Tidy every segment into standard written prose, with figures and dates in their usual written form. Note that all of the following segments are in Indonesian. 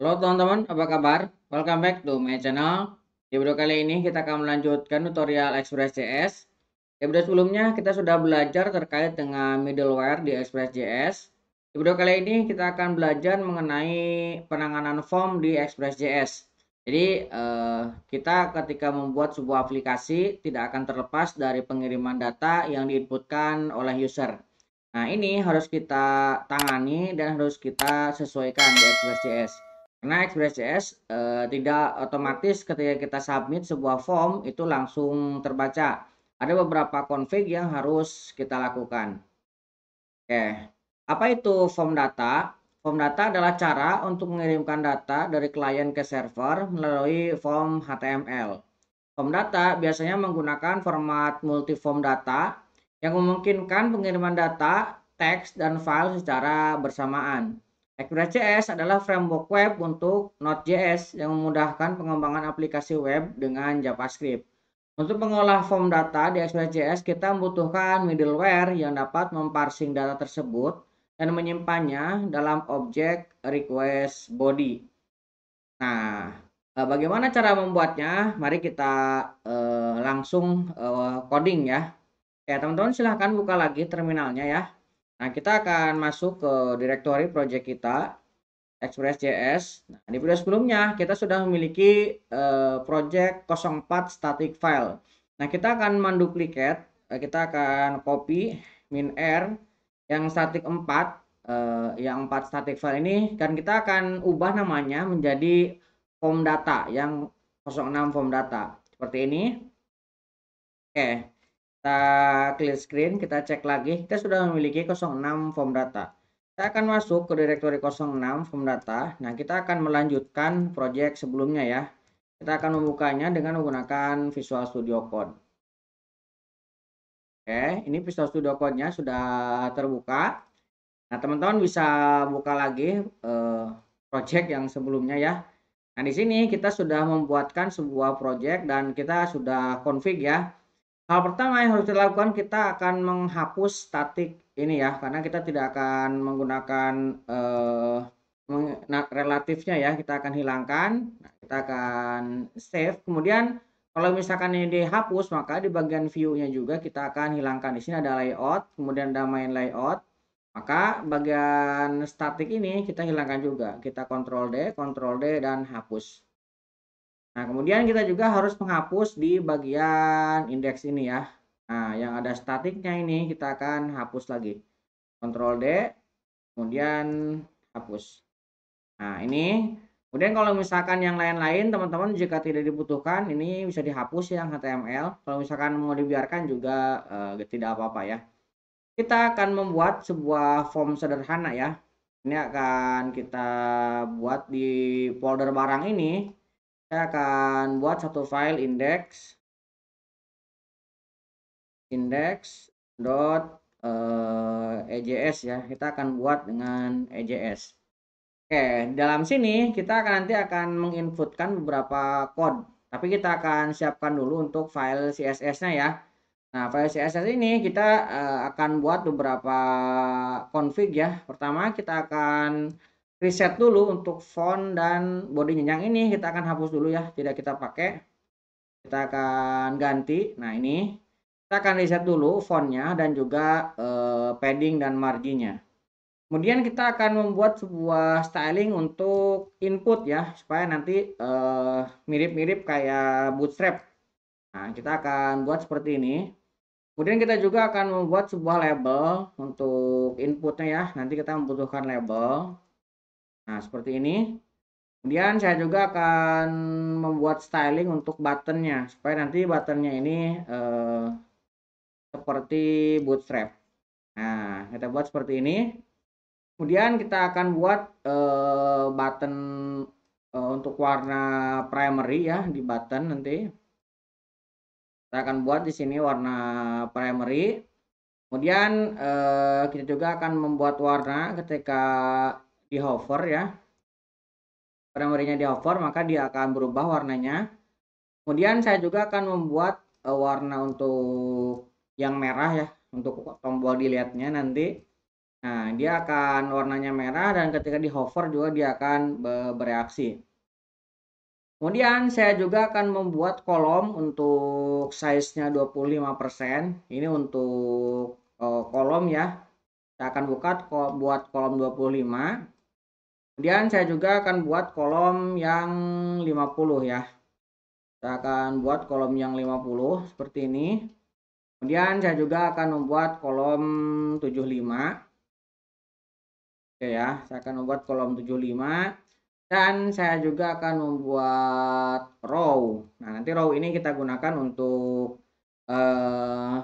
Halo teman-teman, apa kabar? Welcome back to my channel. Di video kali ini kita akan melanjutkan tutorial Express.js. Di video sebelumnya kita sudah belajar terkait dengan middleware di Express.js. Di video kali ini kita akan belajar mengenai penanganan form di Express.js. Jadi kita ketika membuat sebuah aplikasi tidak akan terlepas dari pengiriman data yang diinputkan oleh user. Nah, ini harus kita tangani dan harus kita sesuaikan di Express.js. Karena Express.js tidak otomatis ketika kita submit sebuah form itu langsung terbaca. Ada beberapa config yang harus kita lakukan. Oke, apa itu form data? Form data adalah cara untuk mengirimkan data dari klien ke server melalui form HTML. Form data biasanya menggunakan format multiform data yang memungkinkan pengiriman data, teks, dan file secara bersamaan. Express.js adalah framework web untuk Node.js yang memudahkan pengembangan aplikasi web dengan JavaScript. Untuk mengolah form data di Express.js, kita membutuhkan middleware yang dapat memparsing data tersebut dan menyimpannya dalam objek request body. Nah, bagaimana cara membuatnya? Mari kita langsung coding ya. Ya, teman-teman silahkan buka lagi terminalnya ya. Nah, kita akan masuk ke directory project kita, Express.js. Nah, di video sebelumnya kita sudah memiliki project 04 static file. Nah, kita akan menduplikat, kita akan copy min-r yang static 4, yang 4 static file ini, dan kita akan ubah namanya menjadi form data yang 06 form data. Seperti ini. Oke, kita clear screen, kita cek lagi. Kita sudah memiliki 06 form data. Kita akan masuk ke directory 06 form data. Nah, kita akan melanjutkan project sebelumnya ya. Kita akan membukanya dengan menggunakan Visual Studio Code. Oke, ini Visual Studio Code-nya sudah terbuka. Nah, teman-teman bisa buka lagi project yang sebelumnya ya. Nah, di sini kita sudah membuatkan sebuah project dan kita sudah config ya. Hal pertama yang harus dilakukan, kita akan menghapus statik ini ya, karena kita tidak akan menggunakan relatifnya ya, kita akan hilangkan. Nah, kita akan save. Kemudian kalau misalkan ini dihapus, maka di bagian view-nya juga kita akan hilangkan. Di sini ada layout, kemudian ada main layout. Maka bagian statik ini kita hilangkan juga. Kita Ctrl D dan hapus. Nah, kemudian kita juga harus menghapus di bagian indeks ini ya. Nah, yang ada statiknya ini kita akan hapus lagi. Ctrl D, kemudian hapus. Nah, ini. Kemudian kalau misalkan yang lain-lain, teman-teman jika tidak dibutuhkan, ini bisa dihapus yang HTML. Kalau misalkan mau dibiarkan juga tidak apa-apa ya. Kita akan membuat sebuah form sederhana ya. Ini akan kita buat di folder barang ini. Saya akan buat satu file index.ejs ya. Kita akan buat dengan ejs. Oke, dalam sini kita akan nanti akan menginputkan beberapa code. Tapi kita akan siapkan dulu untuk file CSS-nya ya. Nah, file CSS ini kita akan buat beberapa config ya. Pertama, kita akan reset dulu untuk font dan bodinya. Yang ini kita akan hapus dulu ya, tidak kita pakai. Kita akan ganti. Nah, ini kita akan reset dulu fontnya dan juga padding dan marginnya. Kemudian kita akan membuat sebuah styling untuk input ya, supaya nanti mirip-mirip kayak Bootstrap. Nah, kita akan buat seperti ini. Kemudian kita juga akan membuat sebuah label untuk inputnya ya. Nanti kita membutuhkan label. Nah, seperti ini. Kemudian saya juga akan membuat styling untuk buttonnya, supaya nanti buttonnya ini seperti Bootstrap. Nah, kita buat seperti ini. Kemudian kita akan buat button untuk warna primary ya di button nanti. Kita akan buat di sini warna primary. Kemudian kita juga akan membuat warna ketika di hover ya. Primary-nya di hover maka dia akan berubah warnanya. Kemudian saya juga akan membuat warna untuk yang merah ya, untuk tombol dilihatnya nanti. Nah, dia akan warnanya merah dan ketika di hover juga dia akan bereaksi. Kemudian saya juga akan membuat kolom untuk size-nya 25%. Ini untuk kolom ya. Saya akan buat kolom 25. Kemudian saya juga akan buat kolom yang 50 ya. Saya akan buat kolom yang 50 seperti ini. Kemudian saya juga akan membuat kolom 75. Oke ya, saya akan membuat kolom 75 dan saya juga akan membuat row. Nah, nanti row ini kita gunakan untuk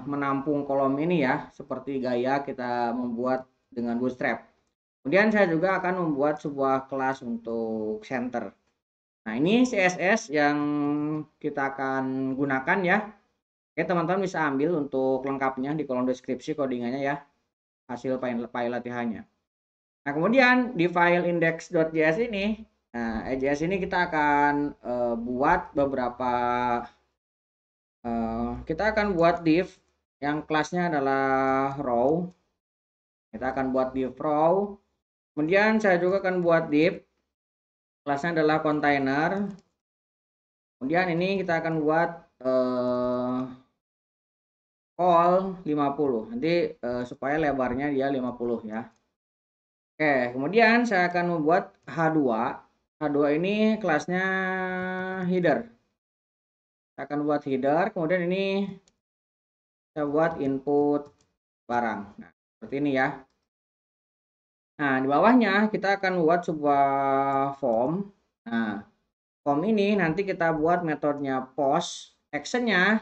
menampung kolom ini ya, seperti gaya kita membuat dengan bootstrap. Kemudian saya juga akan membuat sebuah kelas untuk center. Nah, ini CSS yang kita akan gunakan ya. Oke, teman-teman bisa ambil untuk lengkapnya di kolom deskripsi codingannya ya, hasil file latihannya. Nah, kemudian di file index.js ini, JS ini kita akan buat beberapa, kita akan buat div yang kelasnya adalah row. Kita akan buat div row. Kemudian saya juga akan buat div kelasnya adalah container. Kemudian ini kita akan buat call 50. Nanti supaya lebarnya dia 50 ya. Oke, kemudian saya akan membuat H2. H2 ini kelasnya header. Saya akan buat header, kemudian ini saya buat input barang. Nah, seperti ini ya. Nah, di bawahnya kita akan buat sebuah form. Nah, form ini nanti kita buat metodenya post. Actionnya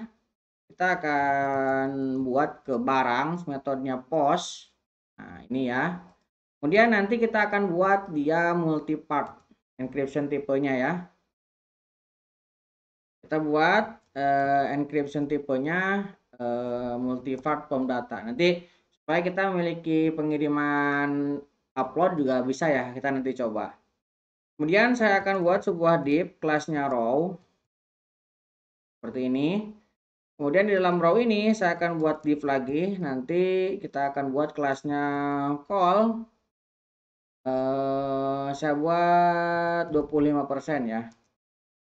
kita akan buat ke barang, metodenya post. Nah, ini ya. Kemudian nanti kita akan buat dia multi-part encryption tipenya ya. Kita buat encryption tipenya multi-part form data. Nanti supaya kita memiliki pengiriman upload juga bisa ya, kita nanti coba. Kemudian saya akan buat sebuah div kelasnya row seperti ini. Kemudian di dalam row ini saya akan buat div lagi. Nanti kita akan buat kelasnya call. Saya buat 25% ya.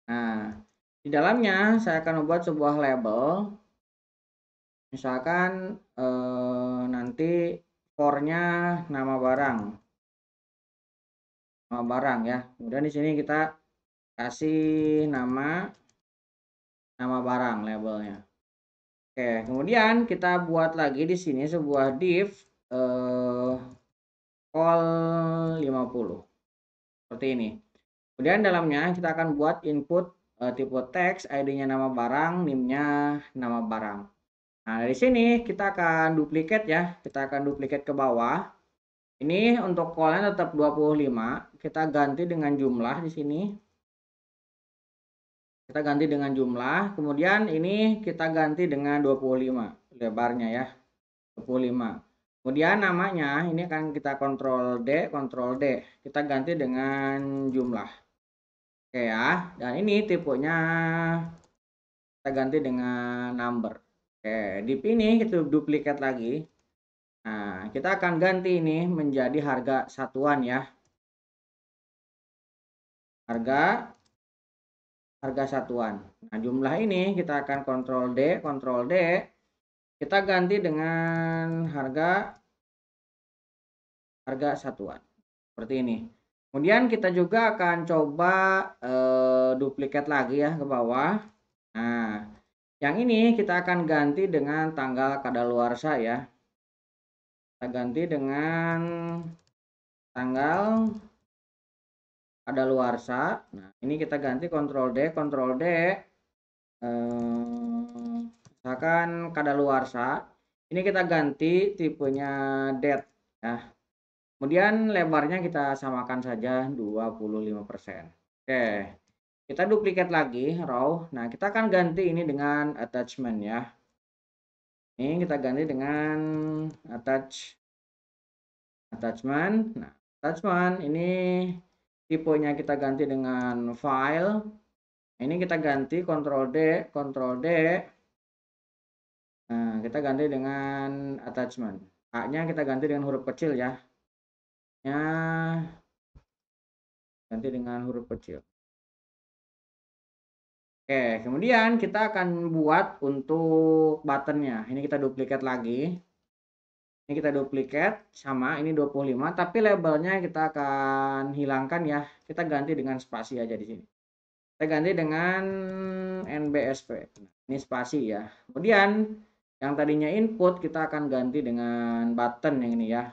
Nah, di dalamnya saya akan membuat sebuah label. Misalkan nanti for-nya nama barang. Nama barang ya. Kemudian di sini kita kasih nama barang labelnya. Oke, kemudian kita buat lagi di sini sebuah div call 50. Seperti ini. Kemudian dalamnya kita akan buat input tipe teks, ID-nya nama barang, NIM-nya nama barang. Nah, dari sini kita akan duplikat ya. Kita akan duplikat ke bawah. Ini untuk call-nya tetap 25. Kita ganti dengan jumlah di sini. Kita ganti dengan jumlah. Kemudian ini kita ganti dengan 25 lebarnya ya. 25. Kemudian namanya ini akan kita kontrol D. Kita ganti dengan jumlah. Oke ya. Dan ini tipenya kita ganti dengan number. Oke, div ini kita duplikat lagi. Nah, kita akan ganti ini menjadi harga satuan ya. Harga satuan. Nah, jumlah ini kita akan kontrol D. Kita ganti dengan harga satuan. Seperti ini. Kemudian kita juga akan coba duplikat lagi ya ke bawah. Nah, yang ini kita akan ganti dengan tanggal kadaluarsa ya. Kita ganti dengan tanggal kadaluarsa. Nah, ini kita ganti kontrol D. Misalkan kadaluarsa. Ini kita ganti tipenya date ya. Kemudian lebarnya kita samakan saja 25%. Oke. Kita duplikat lagi row. Nah, kita akan ganti ini dengan attachment ya. Ini kita ganti dengan attachment. Nah, attachment ini tipenya kita ganti dengan file. Ini kita ganti kontrol D. Nah, kita ganti dengan attachment. A-nya kita ganti dengan huruf kecil ya. Ya, ganti dengan huruf kecil. Oke, kemudian kita akan buat untuk buttonnya. Ini kita duplikat lagi. Ini kita duplikat sama ini 25, tapi labelnya kita akan hilangkan ya. Kita ganti dengan spasi aja di sini. Kita ganti dengan NBSP. Nah, ini spasi ya. Kemudian yang tadinya input kita akan ganti dengan button yang ini ya.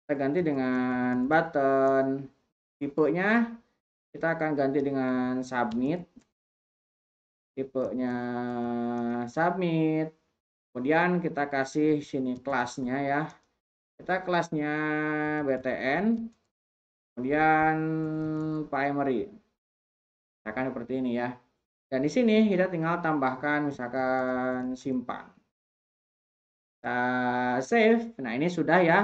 Kita ganti dengan button. Tipenya kita akan ganti dengan submit. Tipenya submit. Kemudian kita kasih sini kelasnya ya. Kita kelasnya BTN. Kemudian primary. Misalkan seperti ini ya. Dan di sini kita tinggal tambahkan misalkan simpan. Kita save. Nah, ini sudah ya.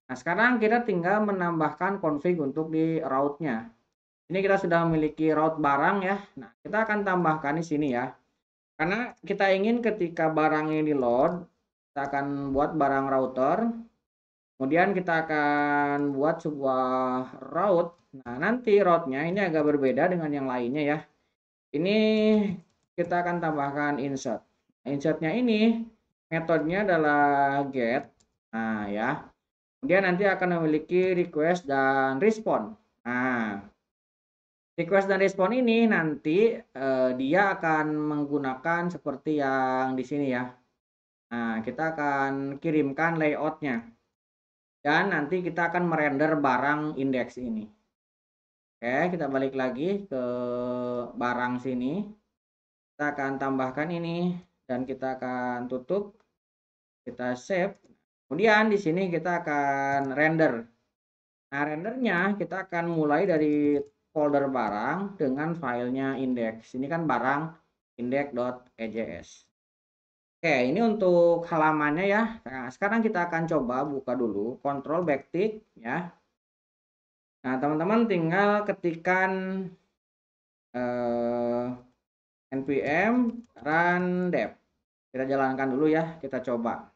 Nah, sekarang kita tinggal menambahkan config untuk di route-nya. Ini kita sudah memiliki route barang ya. Nah, kita akan tambahkan di sini ya. Karena kita ingin ketika barang ini load, kita akan buat barang router. Kemudian kita akan buat sebuah route. Nah, nanti route-nya ini agak berbeda dengan yang lainnya ya. Ini kita akan tambahkan insert. Insertnya ini metodenya adalah get. Nah, ya. Kemudian nanti akan memiliki request dan respon. Nah, request dan respon ini nanti dia akan menggunakan seperti yang di sini ya. Nah, kita akan kirimkan layoutnya. Dan nanti kita akan merender barang indeks ini. Oke, kita balik lagi ke barang sini. Kita akan tambahkan ini dan kita akan tutup. Kita save. Kemudian di sini kita akan render. Nah, rendernya kita akan mulai dari folder barang dengan filenya index. Ini kan barang index.ejs. Oke, ini untuk halamannya ya. Nah, sekarang kita akan coba buka dulu, Ctrl backtick ya. Nah, teman-teman tinggal ketikkan npm run dev. Kita jalankan dulu ya, kita coba.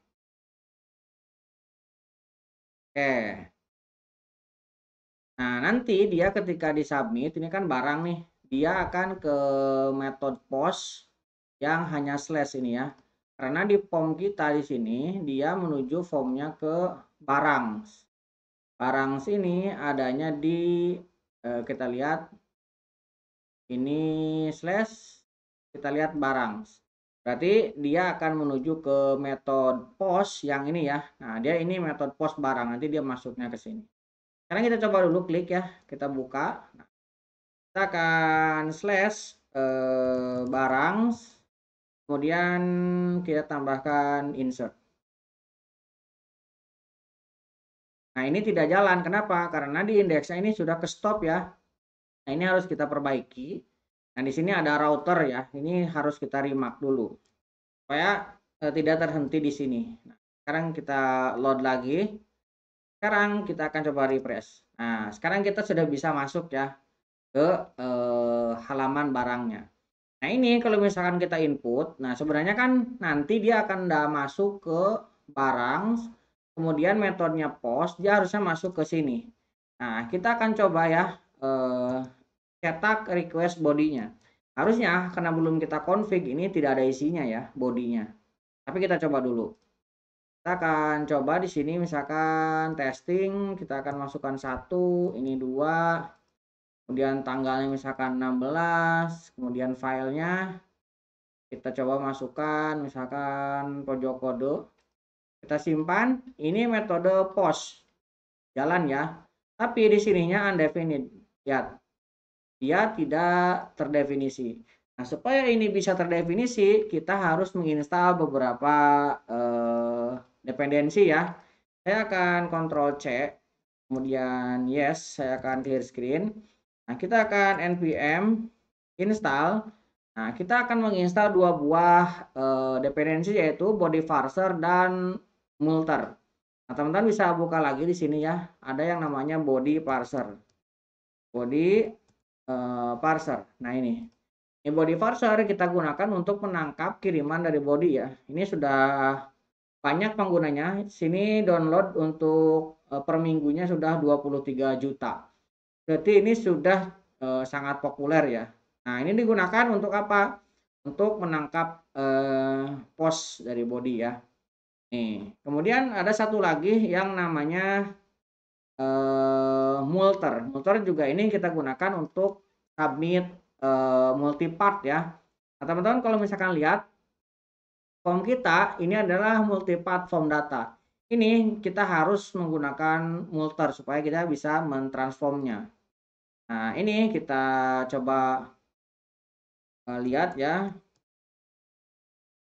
Oke. Nah, nanti dia ketika disubmit, ini kan barang nih, dia akan ke metode post yang hanya slash ini ya. Karena di form kita di sini, dia menuju formnya ke barang. Barang sini adanya di, kita lihat, ini slash, kita lihat barang. Berarti dia akan menuju ke metode post yang ini ya. Nah, dia ini metode post barang, nanti dia masuknya ke sini. Sekarang kita coba dulu klik ya, kita buka. Nah, kita akan slash barang, kemudian kita tambahkan insert. Nah, ini tidak jalan. Kenapa? Karena di indeksnya ini sudah ke stop ya. Nah, ini harus kita perbaiki. Nah, di sini ada router ya. Ini harus kita remark dulu supaya tidak terhenti di sini. Nah, sekarang kita load lagi. Sekarang kita akan coba refresh. Nah, sekarang kita sudah bisa masuk ya ke halaman barangnya. Nah, ini kalau misalkan kita input, nah sebenarnya kan nanti dia akan masuk ke barang, kemudian metodenya post, dia harusnya masuk ke sini. Nah, kita akan coba ya cetak request bodinya. Harusnya karena belum kita config ini tidak ada isinya ya bodinya. Tapi kita coba dulu. Kita akan coba di sini misalkan testing, kita akan masukkan 1, ini 2, kemudian tanggalnya misalkan 16, kemudian filenya kita coba masukkan misalkan pojok kode, kita simpan. Ini metode post jalan ya, tapi di sininya undefined ya, dia tidak terdefinisi. Nah, supaya ini bisa terdefinisi, kita harus menginstal beberapa dependensi ya. Saya akan Ctrl C, kemudian yes, saya akan clear screen. Nah, kita akan npm install. Nah, kita akan menginstal dua buah dependensi, yaitu body parser dan multer. Nah, teman-teman bisa buka lagi di sini ya. Ada yang namanya body parser. Body parser. Nah, ini body parser kita gunakan untuk menangkap kiriman dari body ya. Ini sudah banyak penggunanya. Sini download untuk per minggunya sudah 23 juta. Berarti ini sudah sangat populer ya. Nah, ini digunakan untuk apa? Untuk menangkap pos dari body ya. Nih, kemudian ada satu lagi yang namanya Multer. Multer juga ini kita gunakan untuk submit multipart ya. Nah, teman-teman kalau misalkan lihat form kita ini adalah multipart form data. Ini kita harus menggunakan Multer supaya kita bisa mentransformnya. Nah, ini kita coba lihat ya.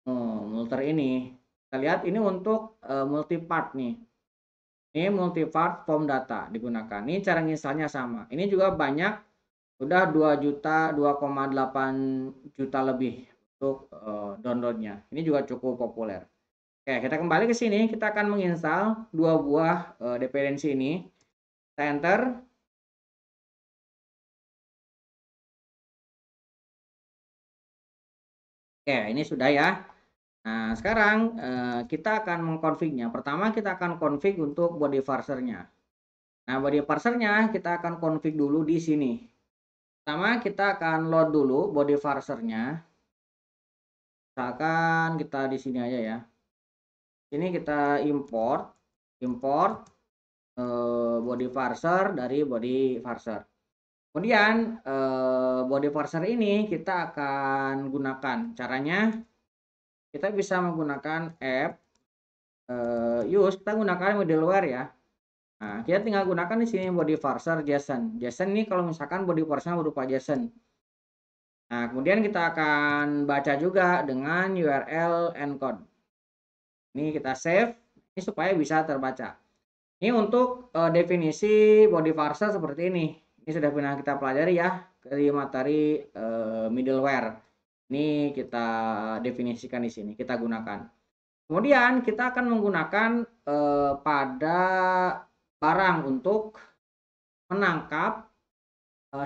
Oh, Multer ini. Kita lihat ini untuk multipart nih. Ini multipart form data digunakan. Ini cara installnya sama. Ini juga banyak, udah 2 juta, 2,8 juta lebih untuk downloadnya. Ini juga cukup populer. Oke, kita kembali ke sini. Kita akan menginstal dua buah dependensi ini. Kita enter. Oke, ini sudah ya. Nah, sekarang kita akan mengkonfignya. Pertama, kita akan config untuk body parsernya. Nah, body parsernya kita akan config dulu di sini. Pertama, kita akan load dulu body parsernya. Misalkan kita di sini aja ya. Ini kita import body parser dari body parser. Kemudian body parser ini kita akan gunakan. Caranya kita bisa menggunakan app use, kita gunakan middleware ya. Nah, kita tinggal gunakan di sini body parser JSON. JSON ini kalau misalkan body parsernya berupa JSON. Nah, kemudian kita akan baca juga dengan URL encode. Ini kita save, ini supaya bisa terbaca. Ini untuk definisi body parser seperti ini. Ini sudah pernah kita pelajari ya dari materi middleware. Ini kita definisikan di sini, kita gunakan. Kemudian kita akan menggunakan pada barang untuk menangkap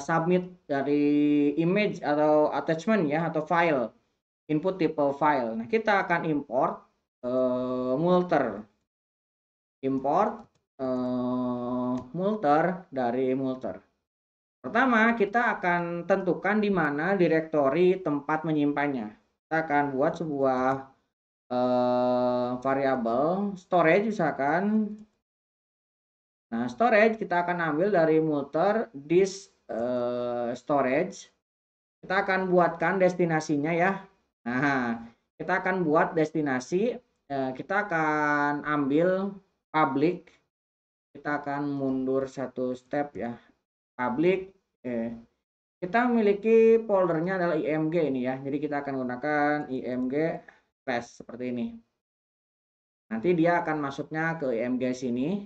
submit dari image atau attachment ya, atau file, input tipe file. Nah, kita akan import Multer. Import Multer dari Multer. Pertama, kita akan tentukan di mana direktori tempat menyimpannya. Kita akan buat sebuah variabel storage misalkan. Nah, storage kita akan ambil dari Multer disk storage. Kita akan buatkan destinasinya ya. Nah, kita akan buat destinasi. Kita akan ambil public. Kita akan mundur satu step ya. Public. Kita memiliki foldernya adalah img ini ya. Jadi kita akan gunakan img flash seperti ini. Nanti dia akan masuknya ke img sini.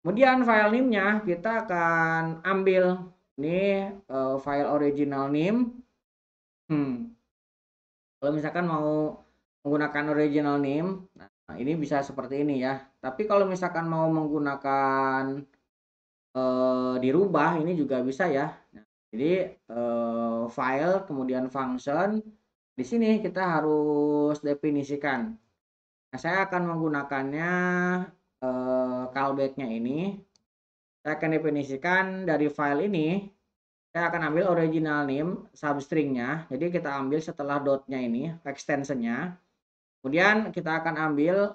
Kemudian file name-nya kita akan ambil ini file original name. Kalau misalkan mau menggunakan original name, nah ini bisa seperti ini ya. Tapi kalau misalkan mau menggunakan dirubah, ini juga bisa ya. Nah, jadi file kemudian function, di sini kita harus definisikan. Nah, saya akan menggunakannya callback-nya ini. Saya akan definisikan dari file ini. Saya akan ambil original name substringnya. Jadi kita ambil setelah dotnya ini extensionnya. Kemudian kita akan ambil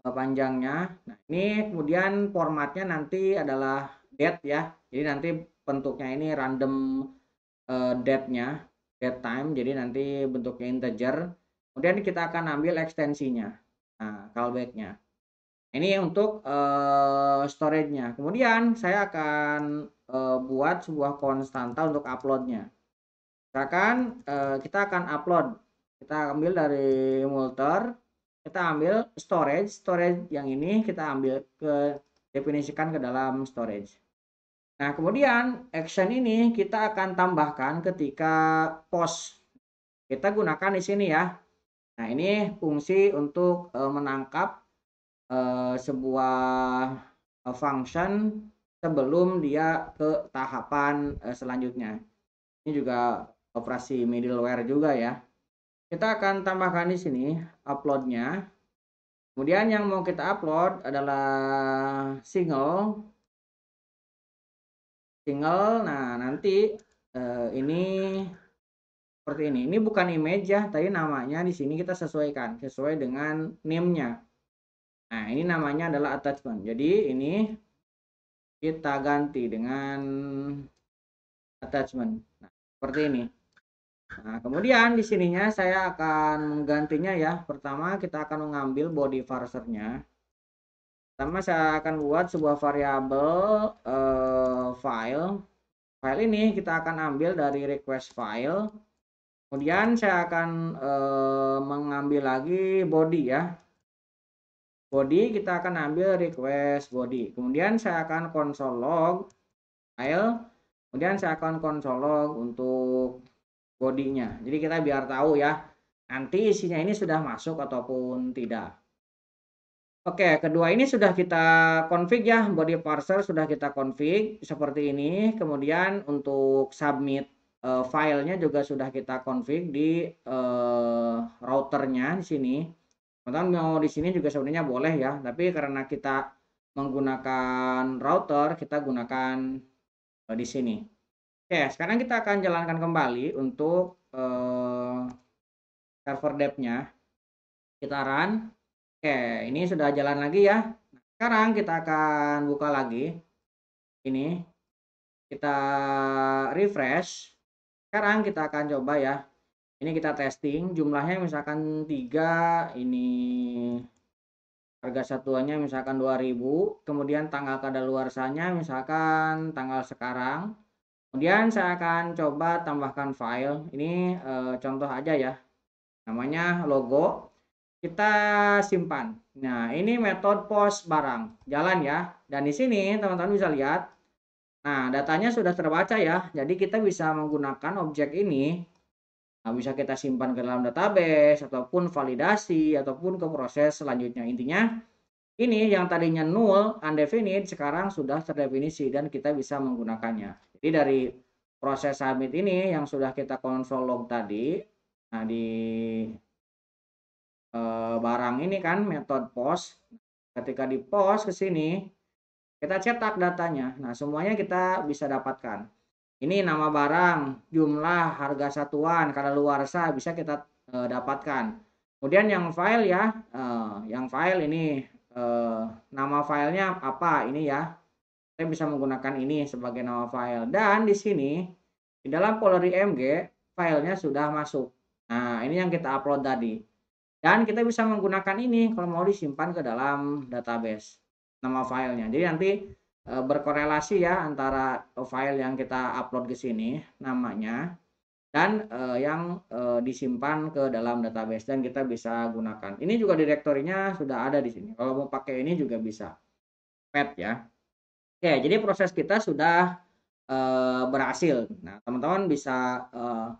panjangnya. Nah, ini kemudian formatnya nanti adalah date ya. Jadi nanti bentuknya ini random date-nya, date time. Jadi nanti bentuknya integer. Kemudian kita akan ambil ekstensinya. Nah, callback-nya. Ini untuk storage-nya. Kemudian saya akan buat sebuah konstanta untuk upload-nya. Misalkan kita akan upload. Kita ambil dari Multer, kita ambil storage yang ini kita ambil definisikan ke dalam storage. Nah, kemudian action ini kita akan tambahkan ketika post. Kita gunakan di sini ya. Nah, ini fungsi untuk menangkap sebuah function sebelum dia ke tahapan selanjutnya. Ini juga operasi middleware juga ya. Kita akan tambahkan di sini upload-nya. Kemudian yang mau kita upload adalah single. Nah nanti ini seperti ini. Ini bukan image ya, tapi namanya di sini kita sesuaikan sesuai dengan name-nya. Nah, ini namanya adalah attachment. Jadi ini kita ganti dengan attachment. Nah, seperti ini. Nah, kemudian di sininya saya akan menggantinya ya. Pertama kita akan mengambil body parser-nya. Pertama saya akan buat sebuah variabel file. File ini kita akan ambil dari request file. Kemudian saya akan mengambil lagi body ya. Body kita akan ambil request body. Kemudian saya akan console log file. Kemudian saya akan console log untuk bodinya. Jadi kita biar tahu ya, nanti isinya ini sudah masuk ataupun tidak. Oke, kedua ini sudah kita config ya, body parser sudah kita config seperti ini. Kemudian untuk submit filenya juga sudah kita config di routernya di sini. Teman-teman mau di sini juga sebenarnya boleh ya, tapi karena kita menggunakan router, kita gunakan di sini. Oke, sekarang kita akan jalankan kembali untuk server dev-nya. Kita run. Oke, ini sudah jalan lagi ya. Sekarang kita akan buka lagi. Ini kita refresh. Sekarang kita akan coba ya. Ini kita testing, jumlahnya misalkan 3, ini harga satuannya misalkan 2000, kemudian tanggal kadaluarsanya misalkan tanggal sekarang. Kemudian saya akan coba tambahkan file. Ini contoh aja ya. Namanya logo. Kita simpan. Nah, ini metode post barang. Jalan ya. Dan di sini teman-teman bisa lihat. Nah, datanya sudah terbaca ya. Jadi kita bisa menggunakan objek ini. Nah, bisa kita simpan ke dalam database ataupun validasi ataupun ke proses selanjutnya. Intinya ini yang tadinya null, undefinite, sekarang sudah terdefinisi dan kita bisa menggunakannya. Jadi dari proses submit ini yang sudah kita console log tadi, nah di barang ini kan metode post, ketika di post ke sini, kita cetak datanya. Nah semuanya kita bisa dapatkan. Ini nama barang, jumlah, harga satuan, kadaluarsa bisa kita dapatkan. Kemudian yang file ya, yang file ini nama filenya apa ini ya. Saya bisa menggunakan ini sebagai nama file. Dan di sini di dalam folder img filenya sudah masuk. Nah ini yang kita upload tadi. Dan kita bisa menggunakan ini kalau mau disimpan ke dalam database nama filenya. Jadi nanti berkorelasi ya antara file yang kita upload ke sini namanya dan yang disimpan ke dalam database dan kita bisa gunakan. Ini juga direktorinya sudah ada di sini. Kalau mau pakai ini juga bisa. Pet ya. Oke, jadi proses kita sudah berhasil. Nah, teman-teman bisa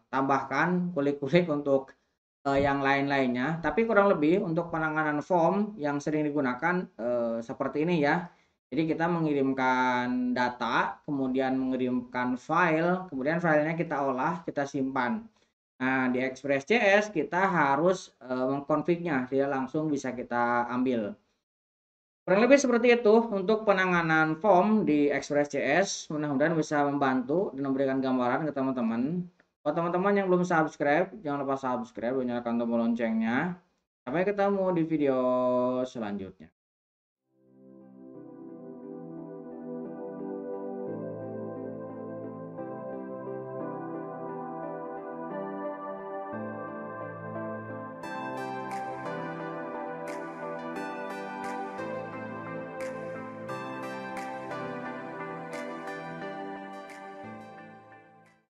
tambahkan kulik-kulik untuk yang lain-lainnya. Tapi kurang lebih untuk penanganan form yang sering digunakan seperti ini ya. Jadi kita mengirimkan data, kemudian mengirimkan file, kemudian filenya kita olah, kita simpan. Nah, di Express.js kita harus mengkonfignya, tidak langsung bisa kita ambil. Kurang lebih seperti itu untuk penanganan form di Express.js. Mudah-mudahan bisa membantu dan memberikan gambaran ke teman-teman. Buat teman-teman yang belum subscribe, jangan lupa subscribe dan nyalakan tombol loncengnya. Sampai ketemu di video selanjutnya.